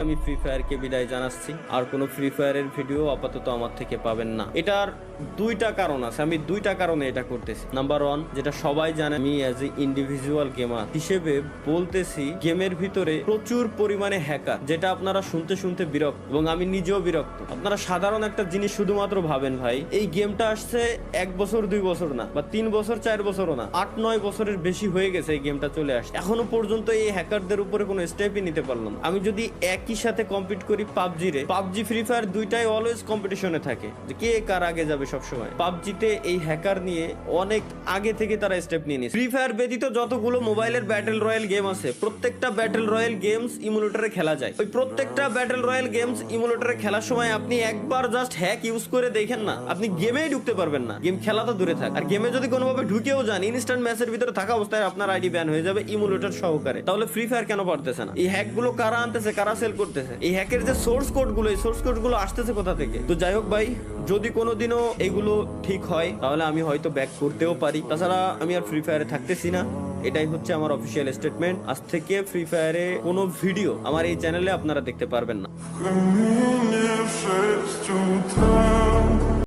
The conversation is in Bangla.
আমি ফ্রি ফায়ারকে বিদায় জানাচ্ছি। আর কোনো ফ্রি ফায়ারের ভিডিও আপাতত আমার থেকে পাবেন না। এটার দুইটা কারণ আছে, আমি দুইটা কারণে এটা করতেছি। নাম্বার ওয়ান, যেটা সবাই জানে, আমি অ্যাজ এ ইন্ডিভিজুয়াল গেমার হিসেবে বলতেছি, গেমের ভিতরে প্রচুর পরিমাণে হ্যাকার, যেটা আপনারা শুনতে শুনতে বিরক্ত এবং আমি নিজেও বিরক্ত। আপনারা সাধারণ একটা জিনিস শুধুমাত্র ভাবেন, ভাই এই গেমটা আসছে 1 বছর 2 বছর না, বা 3 বছর 4 বছরও না, 8-9 বছরের বেশি হয়ে গেছে এই গেমটা চলে আসছে। এখনো পর্যন্ত এই হ্যাকারদের উপরে কোনো স্টেপই নিতে পারলাম। আমি যদি একই সাথে কম্পিট করি পাবজি ফ্রি ফায়ার দুইটাই অলওয়েজ কম্পিটিশনে থাকে, যে কে কার আগে যাবে সবসময়। পাবজিতে এই হ্যাকার নিয়ে অনেক আগে থেকে তারা স্টেপ নিয়ে নিয়েছে। ফ্রি ফায়ার ব্যতীত যতগুলো মোবাইলের ব্যাটেল রয়্যাল গেম আছে, প্রত্যেকটা ব্যাটেল রয়্যাল গেমস ইমুলেটরে খেলা যায়। ওই প্রত্যেকটা ব্যাটেল রয়্যাল গেমস ইমুলেটরে খেলার সময় আপনি একবার জাস্ট হ্যাক ইউজ করে দেখেন না, আপনি গেমেই ঢুকতে পারবেন না। গেম খেলা তো দূরে থাক, আর গেমে যদি কোনোভাবে ঢুকেও যান, ইনস্ট্যান্ট ম্যাচের ভিতরে থাকা অবস্থায় আপনার আইডি ব্যান হয়ে যাবে ইমুলেটর সহকারে। তাহলে ফ্রি ফায়ার কেন পারতেছে না? এই হ্যাক গুলো কারা আনতেছে, কারা সেল করতেছে? এই হ্যাকের যে সোর্স কোড গুলো, এই সোর্স কোড গুলো আসতেছে কোথা থেকে? তো যাই হোক ভাই, যদি কোনোদিনও এগুলো ঠিক হয় তাহলে আমি হয়তো ব্যাক করতেও পারি। তাছাড়া আমি আর ফ্রি ফায়ারে থাকতেছি না, এটাই হচ্ছে আমার অফিসিয়াল স্টেটমেন্ট। আজ থেকে ফ্রি ফায়ারে কোনো ভিডিও আমার এই চ্যানেলে আপনারা দেখতে পারবেন না।